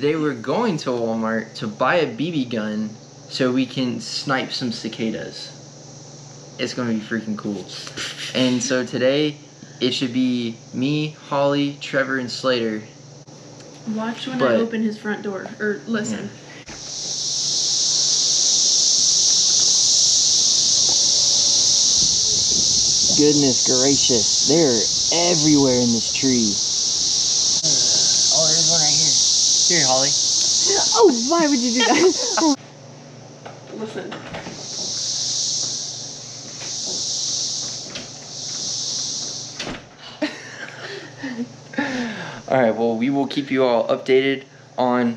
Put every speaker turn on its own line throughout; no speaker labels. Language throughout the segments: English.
today we're going to Walmart to buy a BB gun so we can snipe some cicadas. It's gonna be freaking cool. And so today, it should be me, Holly, Trevor, and Slater.
Watch when I open his front door, or listen.
Yeah. Goodness gracious, they're everywhere in this tree. Oh, there's one right here. Here, Holly.
Oh, why would you do that? Listen.
Alright, well, we will keep you all updated on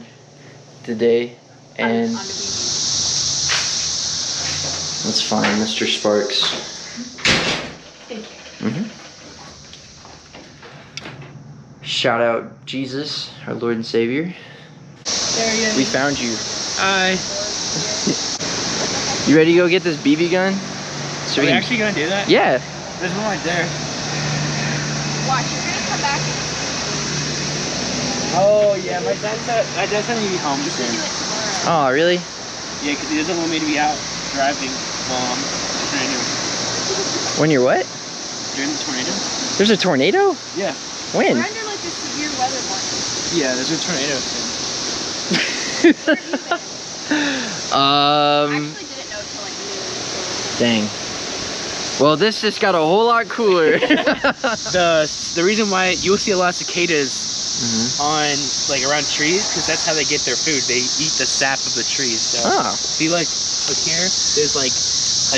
today, and that's fine, Mr. Sparks.
Thank you.
Shout out Jesus, our Lord and Savior.
There he is.
We found you.
Hi.
You ready to go get this BB gun? So
Are we actually gonna do that?
Yeah.
There's one right there.
Watch, you're gonna come back.
Oh yeah, my dad's gonna be home
You should do
soon.
it tomorrow.
Oh, really?
Yeah, because he doesn't want me to be out driving while I'm trying to.
When you're what?
During the tornado?
There's a tornado?
Yeah.
When?
We're under like a severe weather warning.
Yeah, there's a tornado soon.
I actually didn't know until like noon.
Dang. Well, this just got a whole lot cooler.
The reason why you'll see a lot of cicadas on like around trees, because that's how they get their food. They eat the sap of the trees. So see, like look here, there's like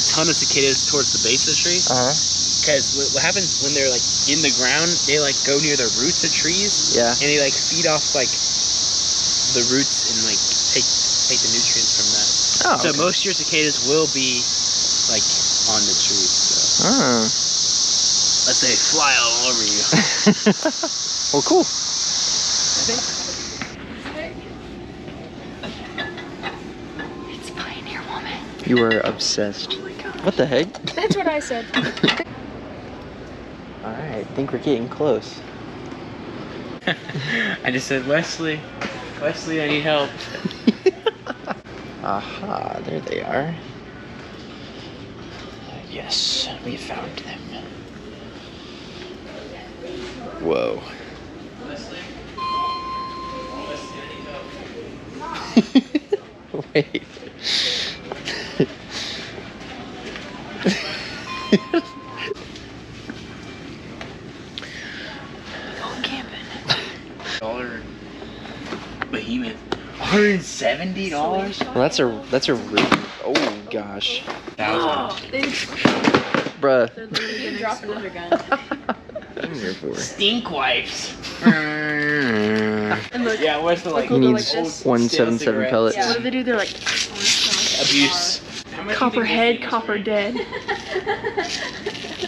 a ton of cicadas towards the base of the tree. Because what happens when they're like in the ground, they like go near the roots of trees.
Yeah.
And they like feed off like the roots and like take the nutrients from that.
Oh,
So
okay.
most of your cicadas will be like on the trees. So let's say fly all over you.
Well, cool.
It's Pioneer Woman.
You were obsessed.
Oh my god.
What the heck?
That's what I said.
Alright, I think we're getting close.
I just said, Wesley, I need help.
Aha, there they are. Yes, we found them. Whoa.
Wesley, I need help.
Wait.
Going camping.
$1 behemoth. $170?
Well, that's a really, oh gosh.
Oh, they
Bruh.
you drop another gun.
I'm here for.
Stink wipes.
And look,
Yeah, where's the like?
He
Look,
needs
like this.
177
cigarettes.
pellets.
Yeah.
What do they do? They're like,
Abuse.
copper head, copper dead.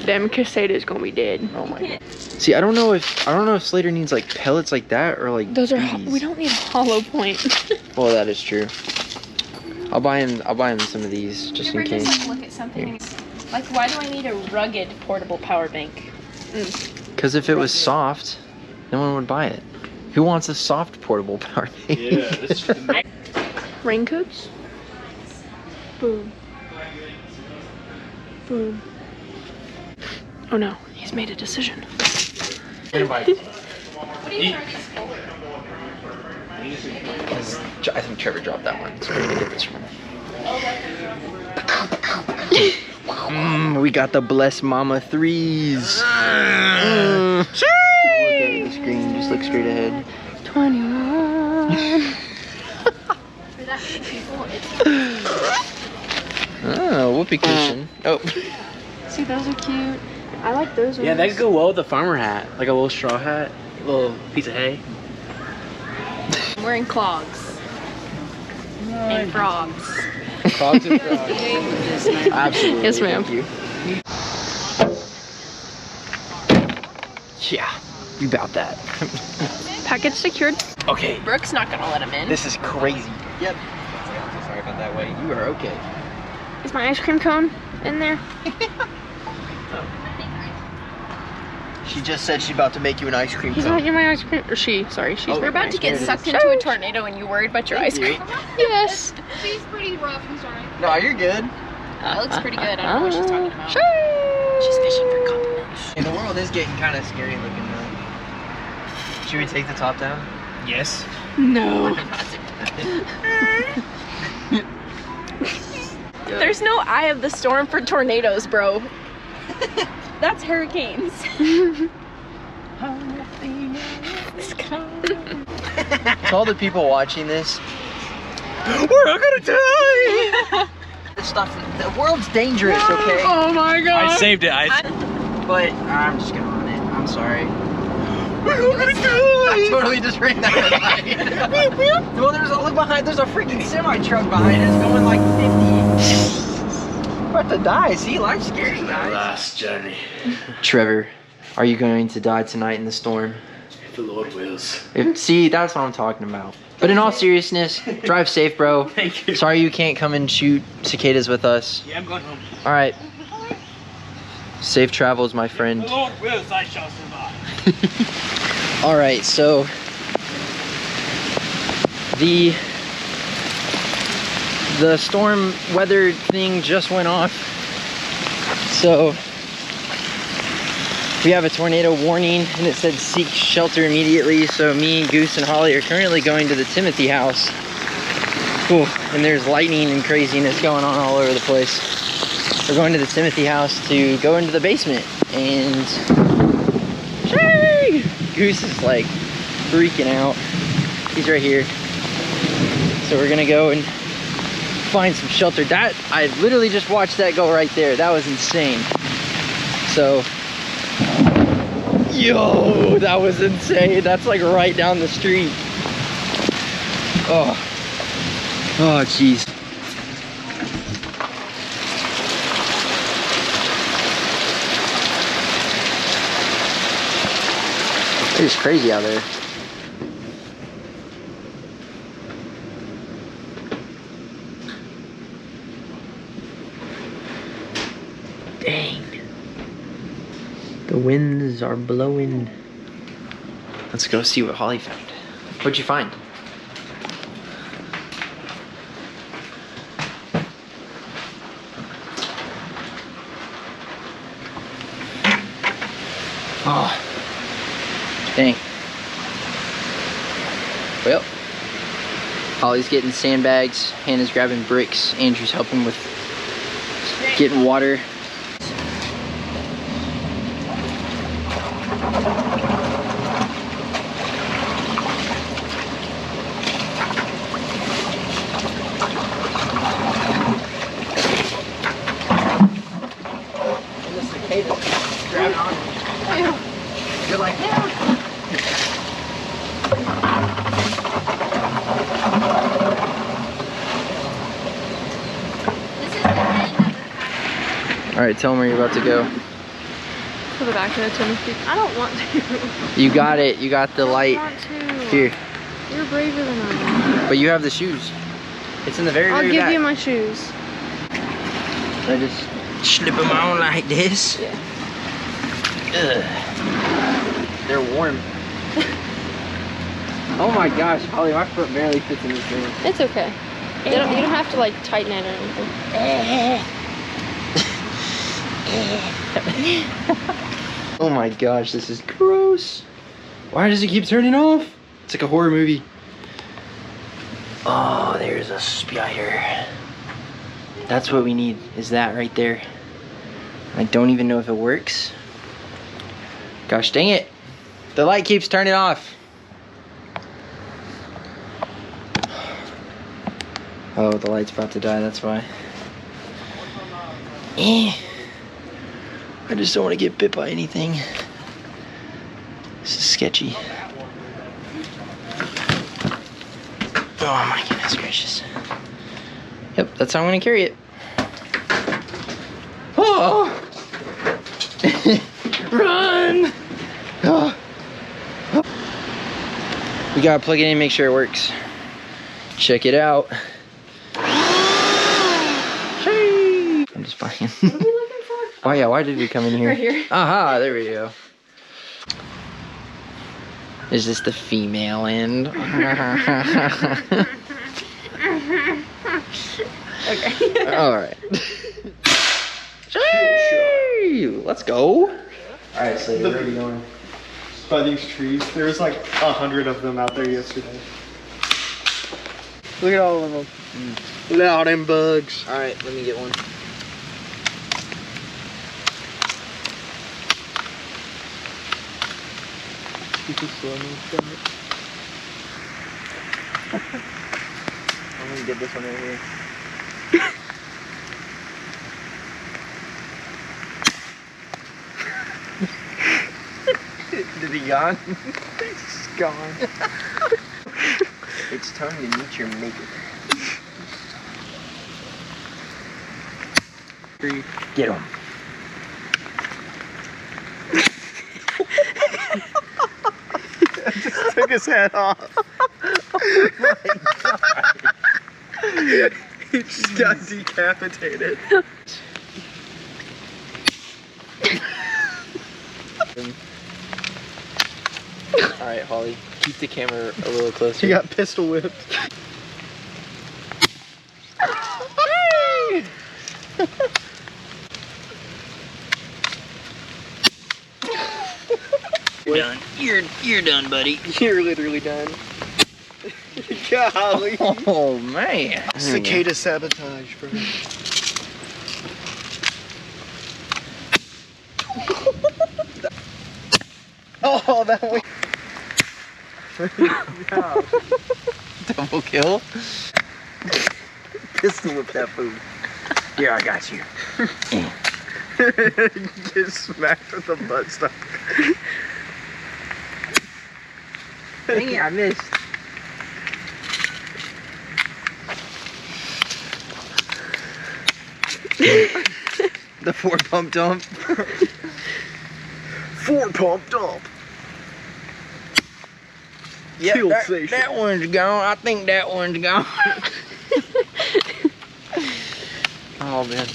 Them Cicadas gonna be dead.
Oh my god. See, I don't know if Slater needs like pellets like that or like
Those are,
BBs.
we don't need a hollow point.
Well, that is true. I'll buy him some of these just in
you ever
case.
just like look at something like, why do I need a rugged portable power bank?
Because if it was soft, no one would buy it. Who wants a soft portable power bank?
Yeah, this is
Raincoats? Boom. Boom. Oh no, he's made a decision.
What are you trying to score?
Because I think Trevor dropped that one. So we're gonna get this one. We got the Bless Mama 3s. Look at the screen. Just look straight ahead.
21.
For that many people, it's
Oh, whoopee cushion. Oh.
See, those are cute. I like those ones.
Yeah, that could go well with a farmer hat, like a little straw hat, a little piece of hay.
I'm wearing clogs. And frogs.
Clogs and frogs. Absolutely.
Yes, ma'am.
Thank you. Yeah, you about that.
Package secured.
Okay,
Brooke's not gonna let him in.
this is crazy. Yep. Sorry about that, Way. You are okay.
Is my ice cream cone in there?
She just said she's about to make you an ice cream
He's
cone.
making my ice cream. Or she, sorry. She's
We're about to get sucked into a tornado and you're worried about your ice cream.
Yes.
She's pretty rough, I'm sorry.
No, you're good.
That looks pretty good. I don't know what she's talking about.
She's
fishing for compliments.
And the world is getting kind of scary looking though. Should we take the top down?
Yes.
No.
There's no eye of the storm for tornadoes, bro. That's hurricanes.
To all the people watching this, we're not gonna die! This stuff, the world's dangerous, okay?
Oh my god.
I saved it.
But I'm just gonna run it. I'm sorry. We're not gonna die! I totally just ran that red light. Well, look behind, there's a freaking semi-truck behind us going like 50. We're about to die. See, life's scary, guys.
Last journey.
Trevor, are you going to die tonight in the storm?
If the Lord wills.
See, that's what I'm talking about. But in all seriousness, drive safe, bro.
Thank you.
Sorry you can't come and shoot cicadas with us.
Yeah, I'm going home.
All right. Safe travels, my friend.
The Lord wills, I shall survive.
All right, so the storm weather thing just went off. So we have a tornado warning and it said seek shelter immediately. So me, Goose, and Holly are currently going to the Timothy house. Cool. And there's lightning and craziness going on all over the place. We're going to the Timothy house to go into the basement and Goose is like freaking out. He's right here. So we're gonna go and find some shelter. That, I literally just watched that go right there. That was insane. So, yo, that was insane. That's like right down the street. Oh, jeez. It's crazy out there. Dang. The winds are blowing. Let's go see what Holly found. What'd you find? Oh. Dang. Well, Holly's getting sandbags, Hannah's grabbing bricks, Andrew's helping with getting water. And the cicadas grabbing on me. You're like, yeah. All right, tell them where you're about to go.
To the back of the Timothy. I don't want to.
You got it. You got the light.
I don't want to.
Here.
You're braver than I am.
But you have the shoes. It's in the very,
I'll
very
give
back.
you my shoes.
I just slip them on like this.
Yeah.
Ugh. They're warm. Oh my gosh, Holly, my foot barely fits in this thing.
It's okay. You don't have to like tighten it or anything.
Oh my gosh, this is gross. Why does it keep turning off? It's like a horror movie. Oh, there's a spider. That's what we need, is that right there. I don't even know if it works. Gosh dang it. The light keeps turning off. Oh, the light's about to die, that's why. I just don't want to get bit by anything. This is sketchy. Oh my goodness gracious. Yep, that's how I'm gonna carry it. Oh! Run! Oh. We gotta plug it in and make sure it works. Check it out. I'm just playing.
What are we looking for?
Oh yeah, why did we come in here?
Right here.
Aha, there we go. Is this the female end?
Okay.
Alright. Let's go. Alright, so where are you going?
By these trees. There was like 100 of them out there yesterday. Look at all of them. Look at all them bugs.
Alright, let me get one. I'm gonna get this one right here. Did he gone?
It's gone.
It's time to meet your maker. Get him.
Just took his head off.
Oh my God.
He just got decapitated.
Alright, Holly, keep the camera a little closer.
He got pistol whipped.
You're done. You're done, buddy.
You're literally done. Golly.
Oh man.
Cicada sabotage, bro. Oh, that way. No.
Double kill. Pistol whip that food. Here, I got you.
Get smacked with the butt stuff.
Dang it, I missed. The 4-pump dump.
4-pump dump.
Yeah,
Kill
that
station.
one's gone. I think that one's gone. Oh man.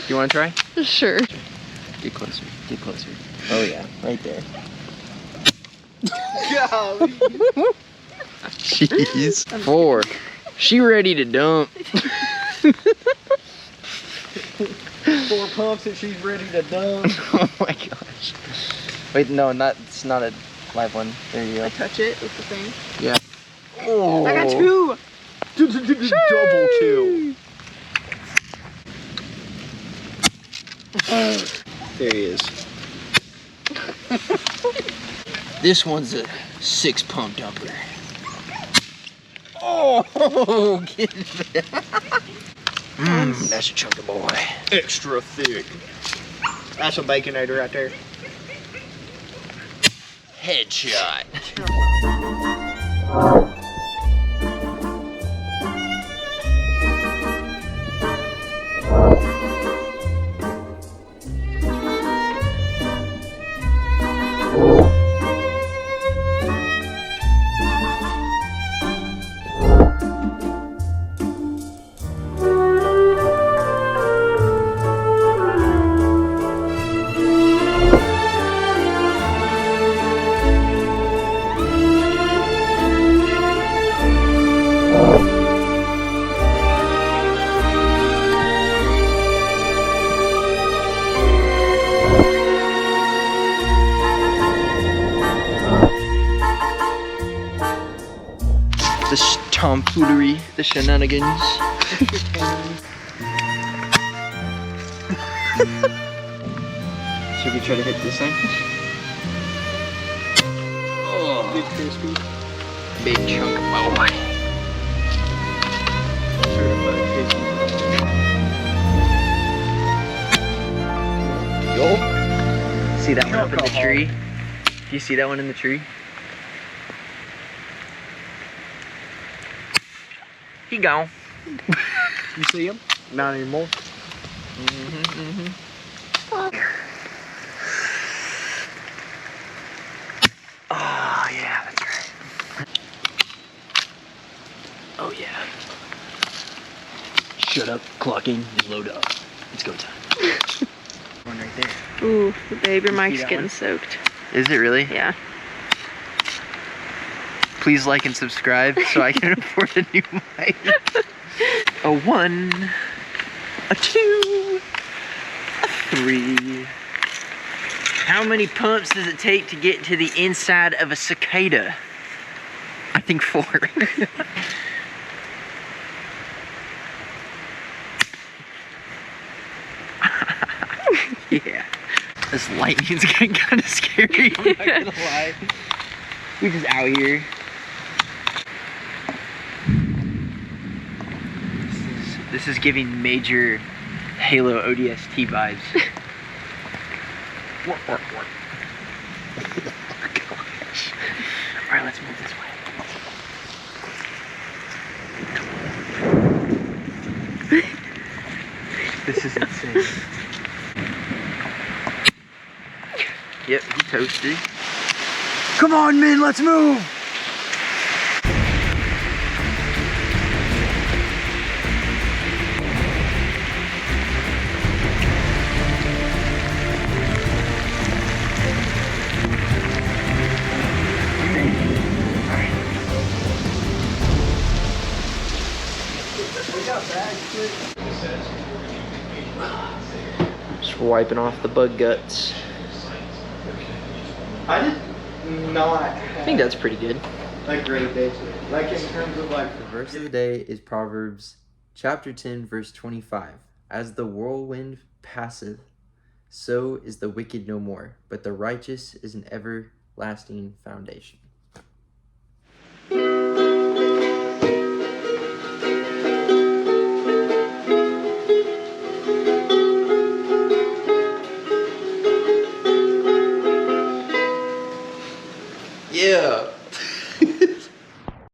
You want to try?
Sure.
Get closer. Get closer. Oh yeah, right there.
Golly.
Jeez. 4. She ready to dump.
4 pumps and she's ready to dump.
Oh my gosh. Wait, no, it's not a live one. There you go.
I touch it with the thing.
Yeah. Oh.
I got 2.
Double kill. There he is.
This one's a 6-pump dumper. Oh, get it. That's a chunky boy.
Extra thick. That's a baconator right there.
Headshot. The tomfoolery, the shenanigans. Should we try to hit this thing? Oh,
Big crispy.
big chunk of boy.
Certified crispy.
Yo. See that one up in the
Alcohol.
tree? Do you see that one in the tree? He gone.
You see him? Not anymore.
Oh yeah, that's right. Oh yeah. Shut up, clocking, and load up. It's go time. One right there.
Ooh, babe, your
You see
mic's
that
getting
one?
soaked.
Is it really?
Yeah.
Please like and subscribe so I can afford a new mic. A 1, a 2, a 3. How many pumps does it take to get to the inside of a cicada? I think 4. Yeah. This lightning's getting kind of scary, I'm not gonna lie. We're just out here. This is giving major Halo ODST vibes. Alright, let's move this way. This is insane. Yep, he toasted. Come on, men, let's move! Just wiping off the bug guts.
I did not
I think that's pretty good.
a great day today. Like in terms of like
The verse of the day is Proverbs chapter 10, verse 25. As the whirlwind passeth, so is the wicked no more, but the righteous is an everlasting foundation. Yeah.